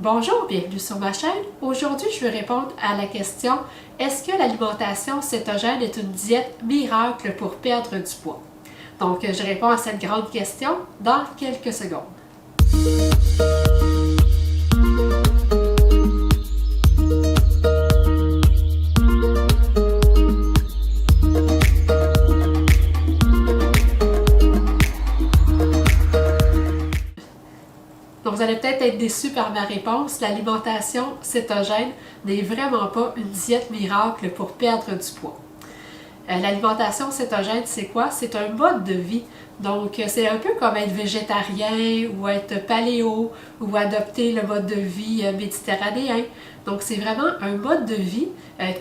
Bonjour, bienvenue sur ma chaîne. Aujourd'hui, je vais répondre à la question « Est-ce que l'alimentation cétogène est une diète miracle pour perdre du poids? » Donc, je réponds à cette grande question dans quelques secondes. Donc, vous allez peut-être être déçus par ma réponse. L'alimentation cétogène n'est vraiment pas une diète miracle pour perdre du poids. L'alimentation cétogène, c'est quoi? C'est un mode de vie. Donc, c'est un peu comme être végétarien ou être paléo ou adopter le mode de vie méditerranéen. Donc, c'est vraiment un mode de vie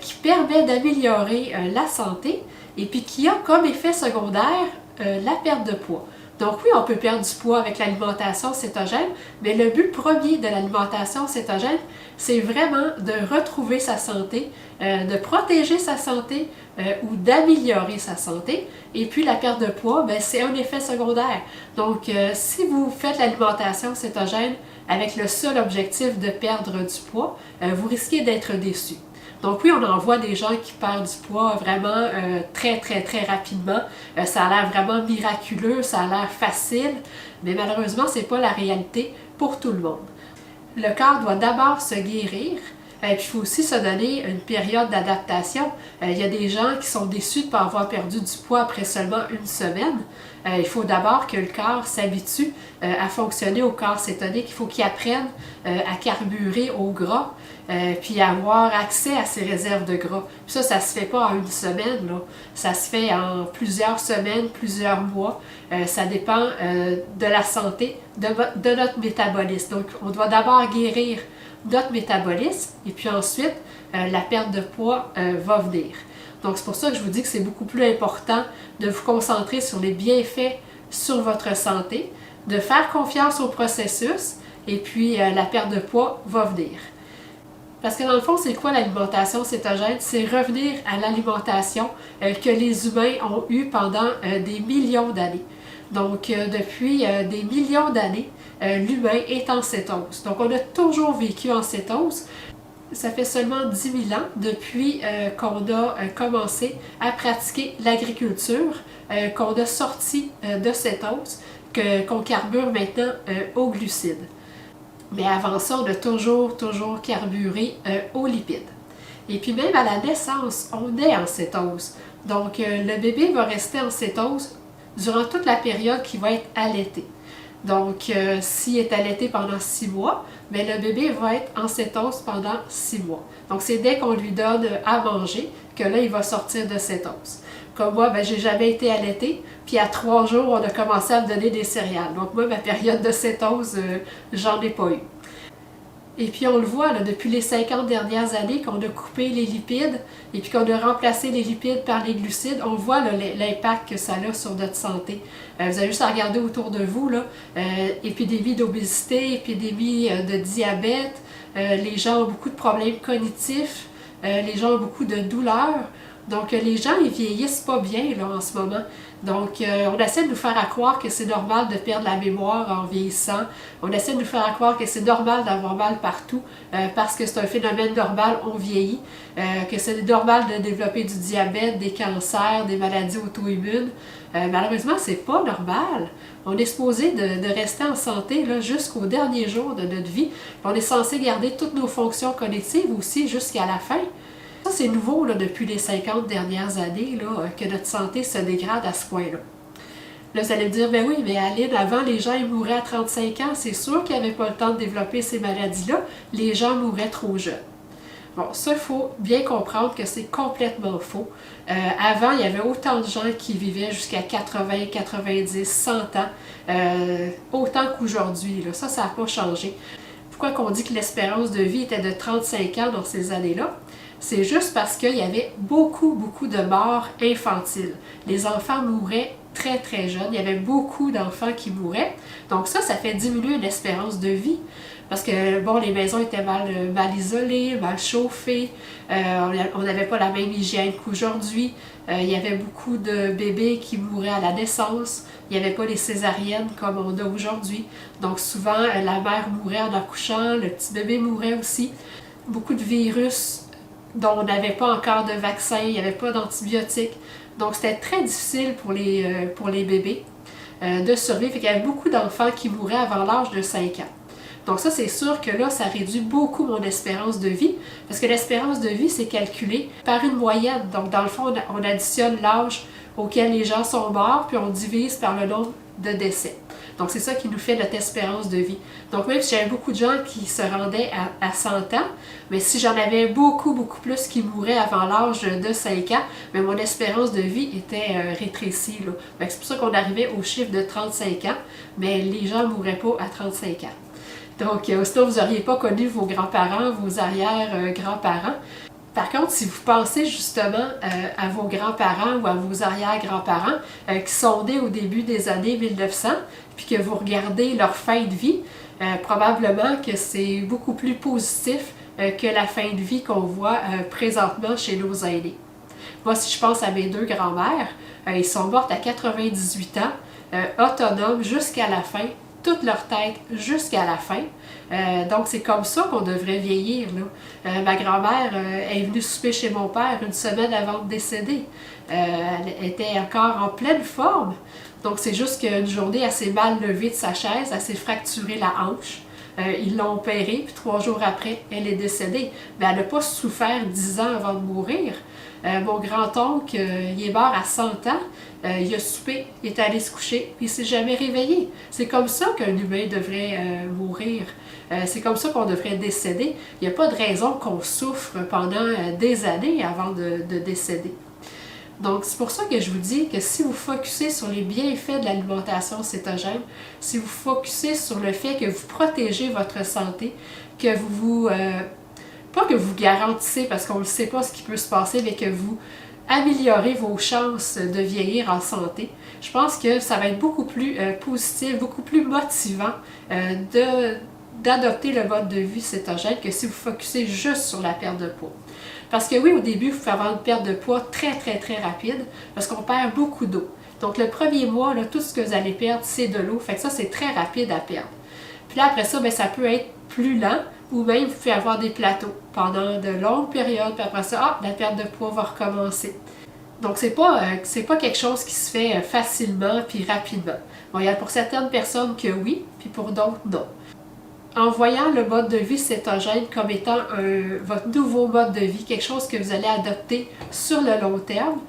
qui permet d'améliorer la santé et puis qui a comme effet secondaire la perte de poids. Donc oui, on peut perdre du poids avec l'alimentation cétogène, mais le but premier de l'alimentation cétogène, c'est vraiment de retrouver sa santé, de protéger sa santé ou d'améliorer sa santé. Et puis la perte de poids, c'est un effet secondaire. Donc si vous faites l'alimentation cétogène avec le seul objectif de perdre du poids, vous risquez d'être déçu. Donc oui, on en voit des gens qui perdent du poids vraiment très rapidement. Ça a l'air vraiment miraculeux, ça a l'air facile, mais malheureusement, ce n'est pas la réalité pour tout le monde. Le corps doit d'abord se guérir, puis il faut aussi se donner une période d'adaptation. Il y a des gens qui sont déçus de ne pas avoir perdu du poids après seulement une semaine. Il faut d'abord que le corps s'habitue à fonctionner au corps cétonique. Il faut qu'il apprenne à carburer au gras, puis avoir accès à ses réserves de gras. Puis ça ne se fait pas en une semaine, là. Ça se fait en plusieurs semaines, plusieurs mois. Ça dépend de la santé, de notre métabolisme. Donc, on doit d'abord guérir notre métabolisme et puis ensuite, la perte de poids va venir. Donc, c'est pour ça que je vous dis que c'est beaucoup plus important de vous concentrer sur les bienfaits sur votre santé, de faire confiance au processus et puis la perte de poids va venir. Parce que dans le fond, c'est quoi l'alimentation cétogène? C'est revenir à l'alimentation que les humains ont eue pendant des millions d'années. Donc, depuis des millions d'années, l'humain est en cétose. Donc, on a toujours vécu en cétose. Ça fait seulement 10 000 ans depuis qu'on a commencé à pratiquer l'agriculture, qu'on a sorti de cétose, qu'on carbure maintenant aux glucides. Mais avant ça, on a toujours carburé aux lipides. Et puis même à la naissance, on est en cétose. Donc le bébé va rester en cétose durant toute la période qui va être allaité. Donc s'il est allaité pendant 6 mois, mais le bébé va être en cétose pendant 6 mois. Donc c'est dès qu'on lui donne à manger que là, il va sortir de cétose. Comme moi, j'ai jamais été allaitée, puis à 3 jours, on a commencé à me donner des céréales. Donc moi, ma période de cétose, j'en ai pas eu. Et puis on le voit, là, depuis les 50 dernières années qu'on a coupé les lipides et puis qu'on a remplacé les lipides par les glucides, on voit l'impact que ça a sur notre santé. Vous avez juste à regarder autour de vous, là, épidémie d'obésité, épidémie de diabète, les gens ont beaucoup de problèmes cognitifs, les gens ont beaucoup de douleurs. Donc, les gens, ils vieillissent pas bien là, en ce moment. Donc, on essaie de nous faire croire que c'est normal de perdre la mémoire en vieillissant. On essaie de nous faire croire que c'est normal d'avoir mal partout parce que c'est un phénomène normal, on vieillit. Que c'est normal de développer du diabète, des cancers, des maladies auto-immunes. Malheureusement, c'est pas normal. On est supposé de rester en santé jusqu'au dernier jour de notre vie. On est censé garder toutes nos fonctions cognitives aussi jusqu'à la fin. Ça, c'est nouveau là, depuis les 50 dernières années là, que notre santé se dégrade à ce point-là. Là, vous allez me dire, ben oui, mais Aline, avant, les gens ils mouraient à 35 ans. C'est sûr qu'ils n'avaient pas le temps de développer ces maladies-là. Les gens mouraient trop jeunes. Bon, ça, il faut bien comprendre que c'est complètement faux. Avant, il y avait autant de gens qui vivaient jusqu'à 80, 90, 100 ans, autant qu'aujourd'hui. Ça n'a pas changé. Pourquoi qu'on dit que l'espérance de vie était de 35 ans dans ces années-là? C'est juste parce qu'il y avait beaucoup de morts infantiles. Les enfants mouraient très très jeunes. Il y avait beaucoup d'enfants qui mouraient. Donc ça fait diminuer l'espérance de vie. Parce que, bon, les maisons étaient mal isolées, mal chauffées, on n'avait pas la même hygiène qu'aujourd'hui. Il y avait beaucoup de bébés qui mouraient à la naissance. Il n'y avait pas les césariennes comme on a aujourd'hui. Donc souvent, la mère mourait en accouchant, le petit bébé mourait aussi. Beaucoup de virus dont on n'avait pas encore de vaccin, il n'y avait pas d'antibiotiques. Donc c'était très difficile pour les bébés de survivre. Il y avait beaucoup d'enfants qui mouraient avant l'âge de 5 ans. Donc ça, c'est sûr que là, ça réduit beaucoup mon espérance de vie, parce que l'espérance de vie, c'est calculé par une moyenne. Donc dans le fond, on additionne l'âge auquel les gens sont morts, puis on divise par le nombre de décès. Donc c'est ça qui nous fait notre espérance de vie. Donc même si j'avais beaucoup de gens qui se rendaient à 100 ans, mais si j'en avais beaucoup plus qui mouraient avant l'âge de 5 ans, mais mon espérance de vie était rétrécie. C'est pour ça qu'on arrivait au chiffre de 35 ans, mais les gens ne mouraient pas à 35 ans. Donc, aussitôt, vous n'auriez pas connu vos grands-parents, vos arrière-grands-parents. Par contre, si vous pensez justement à vos grands-parents ou à vos arrière-grands-parents qui sont nés au début des années 1900, puis que vous regardez leur fin de vie, probablement que c'est beaucoup plus positif que la fin de vie qu'on voit présentement chez nos aînés. Moi, si je pense à mes deux grands-mères, ils sont mortes à 98 ans, autonomes jusqu'à la fin, toute leur tête jusqu'à la fin. Donc, c'est comme ça qu'on devrait vieillir. Ma grand-mère est venue souper chez mon père une semaine avant de décéder. Elle était encore en pleine forme. Donc, c'est juste qu'une journée, elle s'est mal levée de sa chaise, elle s'est fracturé la hanche. Ils l'ont opérée, puis 3 jours après, elle est décédée. Mais elle n'a pas souffert 10 ans avant de mourir. Mon grand-oncle, il est mort à 100 ans. Il a soupé, il est allé se coucher, puis il ne s'est jamais réveillé. C'est comme ça qu'un humain devrait mourir. C'est comme ça qu'on devrait décéder. Il n'y a pas de raison qu'on souffre pendant des années avant de décéder. Donc, c'est pour ça que je vous dis que si vous focussez sur les bienfaits de l'alimentation cétogène, si vous focussez sur le fait que vous protégez votre santé, que pas que vous garantissez, parce qu'on ne sait pas ce qui peut se passer, mais que vous améliorez vos chances de vieillir en santé, je pense que ça va être beaucoup plus positif, beaucoup plus motivant d'adopter le mode de vie cétogène que si vous focussez juste sur la perte de poids. Parce que oui, au début, vous pouvez avoir une perte de poids très rapide, parce qu'on perd beaucoup d'eau. Donc le premier mois, là, tout ce que vous allez perdre, c'est de l'eau. Fait que ça, c'est très rapide à perdre. Puis là, après ça, bien, ça peut être plus lent, ou même vous pouvez avoir des plateaux pendant de longues périodes, puis après ça, la perte de poids va recommencer. Donc, c'est pas quelque chose qui se fait facilement puis rapidement. Bon, il y a pour certaines personnes que oui, puis pour d'autres, non. En voyant le mode de vie cétogène comme étant votre nouveau mode de vie, quelque chose que vous allez adopter sur le long terme,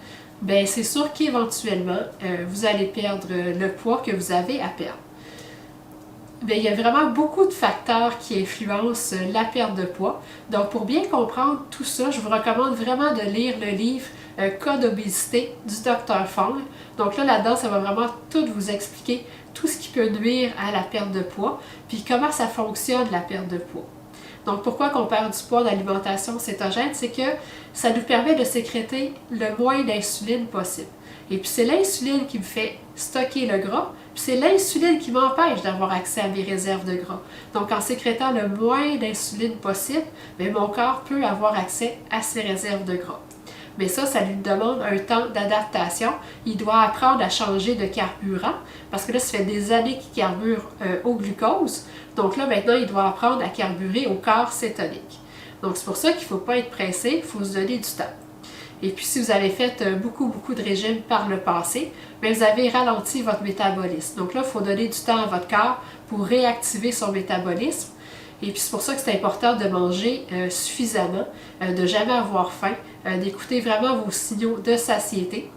bien, c'est sûr qu'éventuellement, vous allez perdre le poids que vous avez à perdre. Bien, il y a vraiment beaucoup de facteurs qui influencent la perte de poids. Donc, pour bien comprendre tout ça, je vous recommande vraiment de lire le livre Cas d'obésité du Dr. Fung. Donc là-dedans, ça va vraiment tout vous expliquer tout ce qui peut nuire à la perte de poids, puis comment ça fonctionne la perte de poids. Donc pourquoi qu'on perd du poids d'alimentation cétogène, c'est que ça nous permet de sécréter le moins d'insuline possible. Et puis c'est l'insuline qui me fait stocker le gras, puis c'est l'insuline qui m'empêche d'avoir accès à mes réserves de gras. Donc en sécrétant le moins d'insuline possible, bien, mon corps peut avoir accès à ses réserves de gras. Mais ça lui demande un temps d'adaptation. Il doit apprendre à changer de carburant, parce que là, ça fait des années qu'il carbure au glucose. Donc là, maintenant, il doit apprendre à carburer au corps cétonique. Donc c'est pour ça qu'il ne faut pas être pressé, il faut se donner du temps. Et puis si vous avez fait beaucoup de régimes par le passé, bien, vous avez ralenti votre métabolisme. Donc là, il faut donner du temps à votre corps pour réactiver son métabolisme. Et puis c'est pour ça que c'est important de manger suffisamment, de jamais avoir faim, d'écouter vraiment vos signaux de satiété,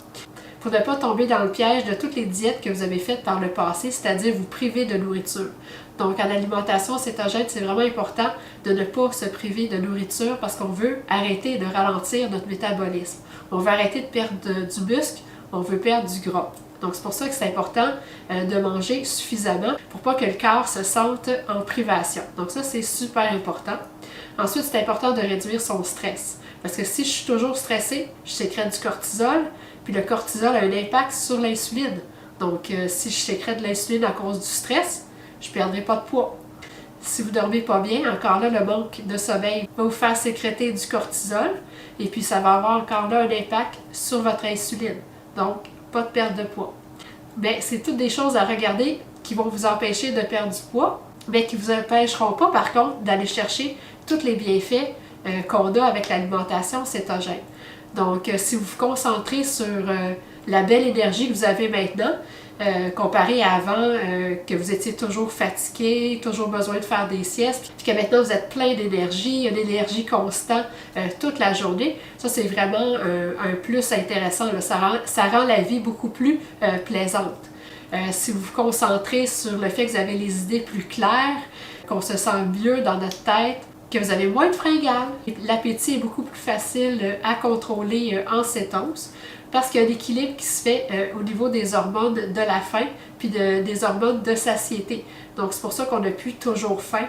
pour ne pas tomber dans le piège de toutes les diètes que vous avez faites par le passé, c'est-à-dire vous priver de nourriture. Donc en alimentation cétogène, c'est vraiment important de ne pas se priver de nourriture parce qu'on veut arrêter de ralentir notre métabolisme. On veut arrêter de perdre du muscle, on veut perdre du gras. Donc c'est pour ça que c'est important de manger suffisamment pour pas que le corps se sente en privation. Donc ça, c'est super important. Ensuite, c'est important de réduire son stress. Parce que si je suis toujours stressée, je sécrète du cortisol, puis le cortisol a un impact sur l'insuline. Donc, si je sécrète de l'insuline à cause du stress, je ne perdrai pas de poids. Si vous ne dormez pas bien, encore là, le manque de sommeil va vous faire sécréter du cortisol et puis ça va avoir encore là un impact sur votre insuline. Donc, pas de perte de poids. Mais c'est toutes des choses à regarder qui vont vous empêcher de perdre du poids, mais qui ne vous empêcheront pas, par contre, d'aller chercher tous les bienfaits qu'on a avec l'alimentation cétogène. Donc, si vous vous concentrez sur la belle énergie que vous avez maintenant, comparé à avant, que vous étiez toujours fatigué, toujours besoin de faire des siestes, puis que maintenant vous êtes plein d'énergie, une énergie constante toute la journée, ça c'est vraiment un plus intéressant. Là. Ça rend la vie beaucoup plus plaisante. Si vous vous concentrez sur le fait que vous avez les idées plus claires, qu'on se sent mieux dans notre tête, que vous avez moins de fringales, l'appétit est beaucoup plus facile à contrôler en cétose parce qu'il y a un équilibre qui se fait au niveau des hormones de la faim puis des hormones de satiété. Donc c'est pour ça qu'on n'a plus toujours faim.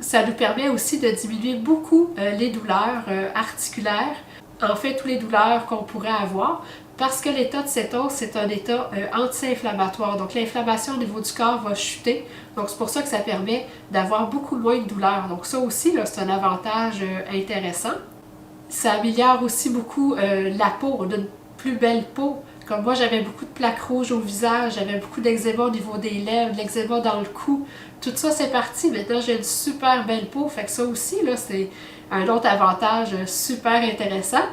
Ça nous permet aussi de diminuer beaucoup les douleurs articulaires, en fait toutes les douleurs qu'on pourrait avoir, parce que l'état de cétose, c'est un état anti-inflammatoire. Donc l'inflammation au niveau du corps va chuter. Donc c'est pour ça que ça permet d'avoir beaucoup moins de douleurs. Donc ça aussi, c'est un avantage intéressant. Ça améliore aussi beaucoup la peau. On a une plus belle peau. Comme moi, j'avais beaucoup de plaques rouges au visage, j'avais beaucoup d'eczéma au niveau des lèvres, de l'eczéma dans le cou. Tout ça, c'est parti. Maintenant, j'ai une super belle peau. Fait que ça aussi, c'est un autre avantage super intéressant.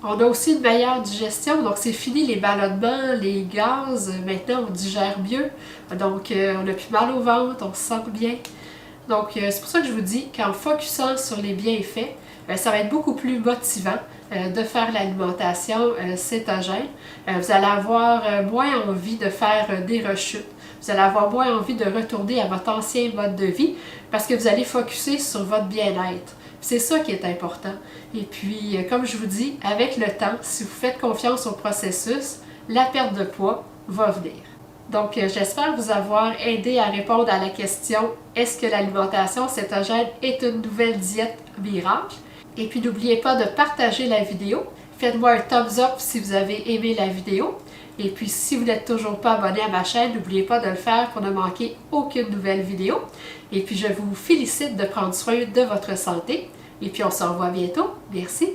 On a aussi une meilleure digestion, donc c'est fini les ballonnements, les gaz, maintenant on digère mieux, donc on n'a plus mal au ventre, on se sent bien. Donc c'est pour ça que je vous dis qu'en focusant sur les bienfaits, ça va être beaucoup plus motivant de faire l'alimentation cétogène. Vous allez avoir moins envie de faire des rechutes, vous allez avoir moins envie de retourner à votre ancien mode de vie parce que vous allez focuser sur votre bien-être. C'est ça qui est important. Et puis, comme je vous dis, avec le temps, si vous faites confiance au processus, la perte de poids va venir. Donc, j'espère vous avoir aidé à répondre à la question « Est-ce que l'alimentation cétogène est une nouvelle diète miracle? » Et puis, n'oubliez pas de partager la vidéo. Faites-moi un thumbs up si vous avez aimé la vidéo. Et puis, si vous n'êtes toujours pas abonné à ma chaîne, n'oubliez pas de le faire pour ne manquer aucune nouvelle vidéo. Et puis, je vous félicite de prendre soin de votre santé. Et puis, on se revoit bientôt. Merci.